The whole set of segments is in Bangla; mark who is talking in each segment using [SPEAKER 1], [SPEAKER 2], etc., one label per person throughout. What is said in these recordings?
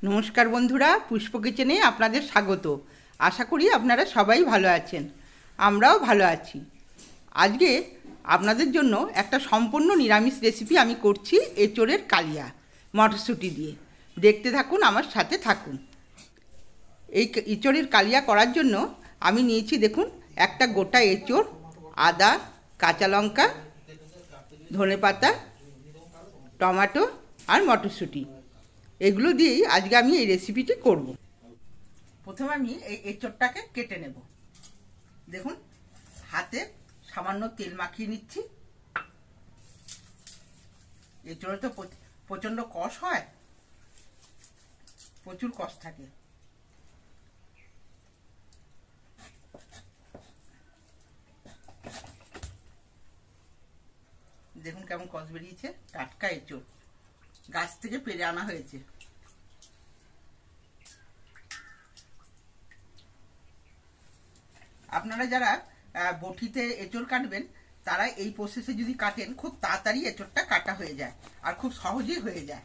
[SPEAKER 1] নমস্কার বন্ধুরা, পুষ্প কিচেনে আপনাদের স্বাগত। আশা করি আপনারা সবাই ভালো আছেন, আমরাও ভালো আছি। আজকে আপনাদের জন্য একটা সম্পূর্ণ নিরামিষ রেসিপি আমি করছি, এঁচোড়ের কালিয়া মটরশুঁটি দিয়ে। দেখতে থাকুন, আমার সাথে থাকুন। এই এঁচোড়ের কালিয়া করার জন্য আমি নিয়েছি, দেখুন, একটা গোটা এঁচোড়, আদা, কাঁচা লঙ্কা, ধনেপাতা, টমেটো আর মটরশুঁটি। এগুলো দিয়েই আজকে আমি এই রেসিপিটি করব। প্রথমে আমি এই এঁচোড়টাকে কেটে নেব। দেখুন, হাতে সামান্য তেল মাখিয়ে নিচ্ছি। এঁচোড়ে তো প্রচণ্ড কষ হয়, প্রচুর কষ থাকে। দেখুন কেমন কষ বেরিয়েছে। টাটকা এঁচোড়, গাছ থেকে পেরে আনা হয়েছে। আপনারা যারা বটিতে এঁচোড় কাটবেন, তারা এই প্রসেসে যদি কাটেন, খুব তাড়াতাড়ি এঁচোড়টা কাটা হয়ে যায় আর খুব সহজেই হয়ে যায়।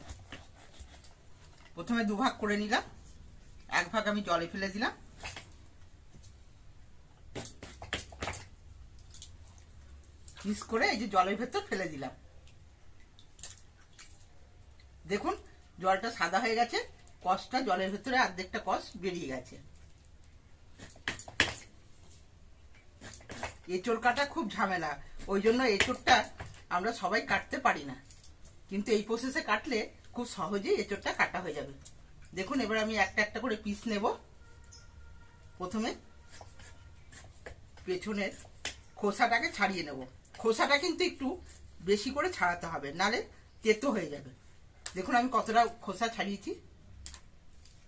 [SPEAKER 1] প্রথমে দুভাগ করে নিলাম, এক ভাগ আমি জলে ফেলে দিলাম। মিক্স করে এই যে জলের ভেতর ফেলে দিলাম। দেখুন জলটা সাদা হয়ে গেছে, কষটা জলের ভেতরে অর্ধেকটা কষ বেরিয়ে গেছে। এঁচোড় কাটা খুব ঝামেলা, ওই জন্য এঁচোড়টা আমরা সবাই কাটতে পারি না, কিন্তু এই প্রসেসে কাটলে খুব সহজেই এঁচোড়টা কাটা হয়ে যাবে। দেখুন, এবার আমি একটা একটা করে পিস নেব। প্রথমে পেছনের খোসাটাকে ছাড়িয়ে নেব। খোসাটা কিন্তু একটু বেশি করে ছাড়াতে হবে, নালে তেতো হয়ে যাবে। দেখুন আমি কতটা খোসা ছাড়িয়েছি।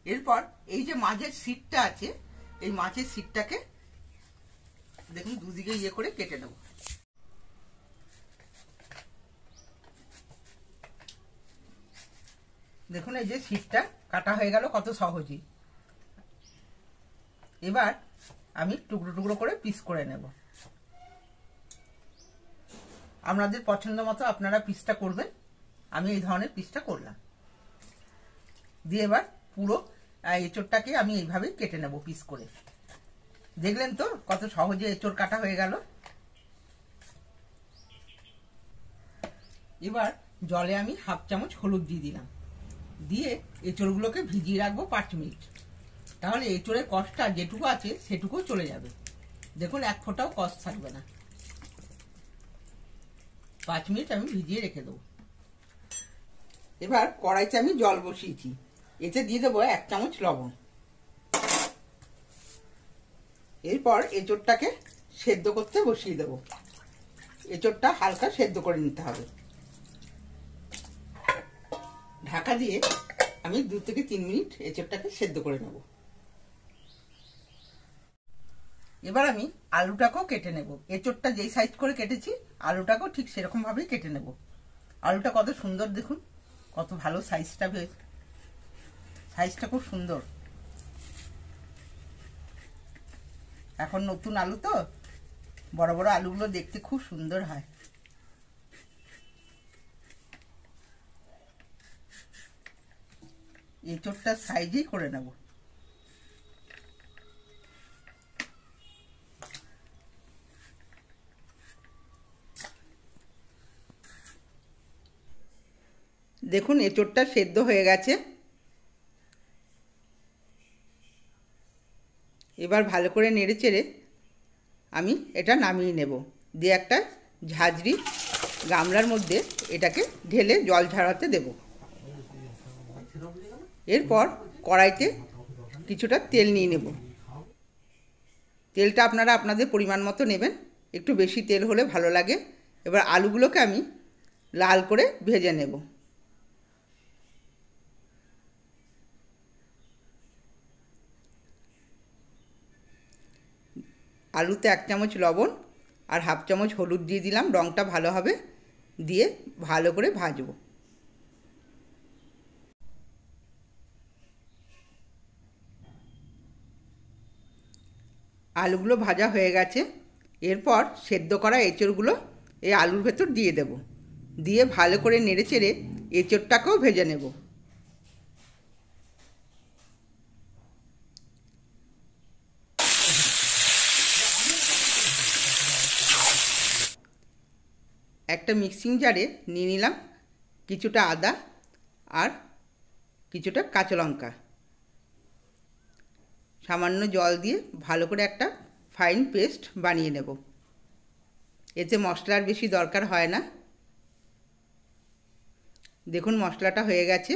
[SPEAKER 1] এরপর এই যে মাঝের সিটটা আছে, এই মাঝের সিটটাকে দেখুন দুদিকে ইয়ে করে কেটে নেব। দেখুন এই যে সিটটা কাটা হয়ে গেল কত সহজেই। এবার আমি টুকরো টুকরো করে পিস করে নেব। আপনাদের পছন্দ মতো আপনারা পিসটা করবেন, আমি এই ধরনের পিসটা করলাম। দিয়ে এবার পুরো এঁচোড়টাকে আমি এইভাবেই কেটে নেব পিস করে। দেখলেন তো কত সহজে এঁচোড় কাটা হয়ে গেল। এবার জলে আমি হাফ চামচ হলুদ দিয়ে দিলাম, দিয়ে এঁচোড়গুলোকে ভিজিয়ে রাখবো 5 মিনিট। তাহলে এঁচোড়ের কষটা যেটুকু আছে সেটুকু চলে যাবে। দেখুন এক ফোঁটাও কষ থাকবে না। 5 মিনিট আমি ভিজিয়ে রেখে দেবো। এবার কড়াইতে আমি জল বসিয়েছি, এতে দিয়ে দেবো 1 চামচ লবণ। এরপর এঁচোড়টাকে সেদ্ধ করতে বসিয়ে দেব। এঁচোড়টা হালকা সেদ্ধ করে নিতে হবে। ঢাকা দিয়ে আমি 2 থেকে 3 মিনিট এঁচোড়টাকে সেদ্ধ করে নেব। এবার আমি আলুটাকেও কেটে নেব। এঁচোড়টা যেই সাইজ করে কেটেছি, আলুটাকেও ঠিক সেরকম ভাবেই কেটে নেব। আলুটা কত সুন্দর, দেখুন কত ভালো সাইজটা, সাইজটা খুব সুন্দর। এখন নতুন আলু তো, বড় বড় আলুগুলো দেখতে খুব সুন্দর হয়। এঁচোড়টার সাইজেই করে নেব। দেখুন এঁচোড়টা সেদ্ধ হয়ে গেছে। এবার ভালো করে নেড়ে চেড়ে আমি এটা নামিয়ে নেব। দিয়ে একটা ঝাঁঝরি গামলার মধ্যে এটাকে ঢেলে জল ঝরাতে দেব। এরপর কড়াইতে কিছুটা তেল নিয়ে নেব। তেলটা আপনারা আপনাদের পরিমাণ মতো নেবেন, একটু বেশি তেল হলে ভালো লাগে। এবার আলুগুলোকে আমি লাল করে ভেজে নেব। আলুতে 1 চামচ লবণ আর হাফ চামচ হলুদ দিয়ে দিলাম, রঙটা ভালো হবে। দিয়ে ভালো করে ভাজবো। আলুগুলো ভাজা হয়ে গেছে। এরপর সেদ্ধ করা এঁচোড়গুলো এই আলুর ভেতর দিয়ে দেব। দিয়ে ভালো করে নেড়ে চেড়ে এঁচোড়টাকেও ভেজে নেব। একটা মিক্সিং জারে নিয়ে নিলাম কিছুটা আদা আর কিছুটা কাঁচা লঙ্কা। সামান্য জল দিয়ে ভালো করে একটা ফাইন পেস্ট বানিয়ে নেব। এতে মশলার বেশি দরকার হয় না। দেখুন মশলাটা হয়ে গেছে।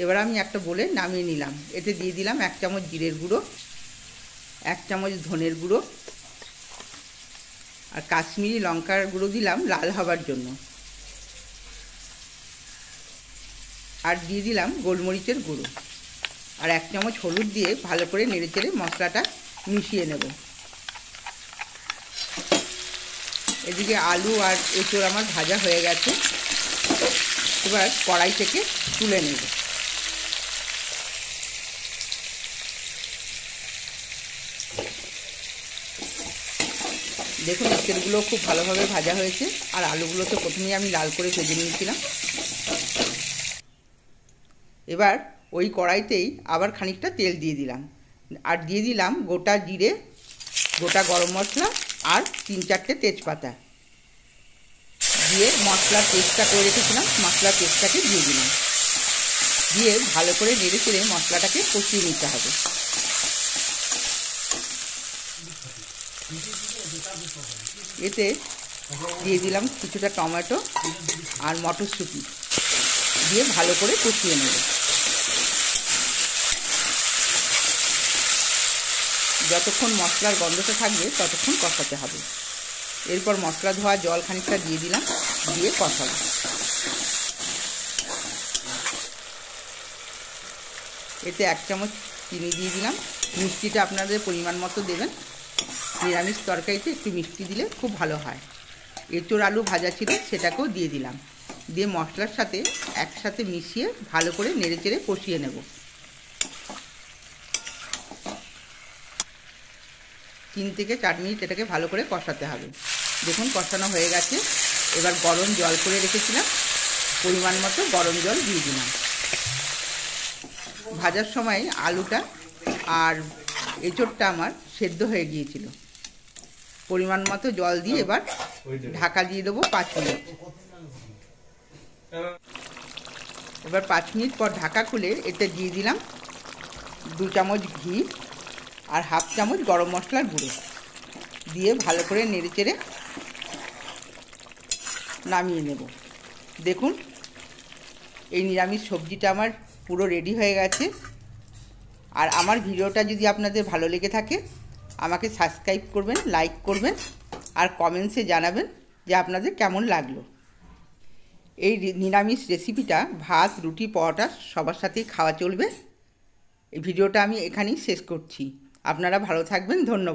[SPEAKER 1] এবার আমি একটা বলে নামিয়ে নিলাম। এতে দিয়ে দিলাম 1 চামচ জিরের গুঁড়ো, 1 চামচ ধনের গুঁড়ো আর কাশ্মীরি লঙ্কার গুঁড়ো দিলাম লাল হবার জন্য, আর দিয়ে দিলাম গোলমরিচের গুঁড়ো আর 1 চামচ হলুদ দিয়ে ভালো করে নেড়েচেড়ে মশলাটা মিশিয়ে নেব। এদিকে আলু আর এঁচোড় আমার ভাজা হয়ে গেছে। এবার কড়াই থেকে তুলে নেব। দেখুন এঁচোড়গুলো খুব ভালোভাবে ভাজা হয়েছে আর আলুগুলো তো প্রথমেই আমি লাল করে ভেজে নিয়েছিলাম। এবার ওই কড়াইতেই আবার খানিকটা তেল দিয়ে দিলাম আর দিয়ে দিলাম গোটা জিরে, গোটা গরম মশলা আর 3-4টে তেজপাতা দিয়ে মশলার পেস্টটা করে রেখেছিলাম, মশলার পেস্টটাকে দিয়ে দিলাম। দিয়ে ভালো করে নেড়ে চেড়ে মশলাটাকে কষিয়ে নিতে হবে। এতে দিয়ে দিলাম কিছুটা টমেটো আর মটরশুঁটি দিয়ে ভালো করে কষিয়ে নেব। যতক্ষণ মশলার গন্ধটা থাকবে ততক্ষণ কষাতে হবে। এরপর মশলা ধোয়া জল খানিকটা দিয়ে দিলাম, দিয়ে কষাবো। এতে 1 চামচ চিনি দিয়ে দিলাম। মিষ্টিটা আপনাদের পরিমাণ মতো দেবেন। নিরামিষ তরকারিতে একটু মিষ্টি দিলে খুব ভালো হয়। এঁচোড় আলু ভাজা ছিল সেটাকেও দিয়ে দিলাম, দিয়ে মশলার সাথে একসাথে মিশিয়ে ভালো করে নেড়েচেড়ে কষিয়ে নেব। 3 থেকে 4 মিনিট এটাকে ভালো করে কষাতে হবে। দেখুন কষানো হয়ে গেছে। এবার গরম জল করে রেখেছিলাম, পরিমাণ মতো গরম জল দিয়ে দিলাম। ভাজার সময় আলুটা আর এঁচোড়টা আমার সেদ্ধ হয়ে গিয়েছিল। পরিমাণ মতো জল দিয়ে এবার ঢাকা দিয়ে দেবো 5 মিনিট। এবার 5 মিনিট পর ঢাকা খুলে এতে দিয়ে দিলাম 2 চামচ ঘি আর 1/2 চামচ গরম মশলার গুঁড়ো দিয়ে ভালো করে নেড়েচেড়ে নামিয়ে নেব। দেখুন এই নিরামিষ সবজিটা আমার পুরো রেডি হয়ে গেছে। আর আমার ভিডিওটা যদি আপনাদের ভালো লেগে থাকে আমাকে সাবস্ক্রাইব করবেন, লাইক করবেন আর কমেন্টসে জানাবেন যে আপনাদের কেমন লাগলো। এই নিরামিষ রেসিপিটা ভাত, রুটি, পরোটা সবার সাথেই খাওয়া চলবে। এই ভিডিওটা আমি এখানেই শেষ করছি। আপনারা ভালো থাকবেন। ধন্যবাদ।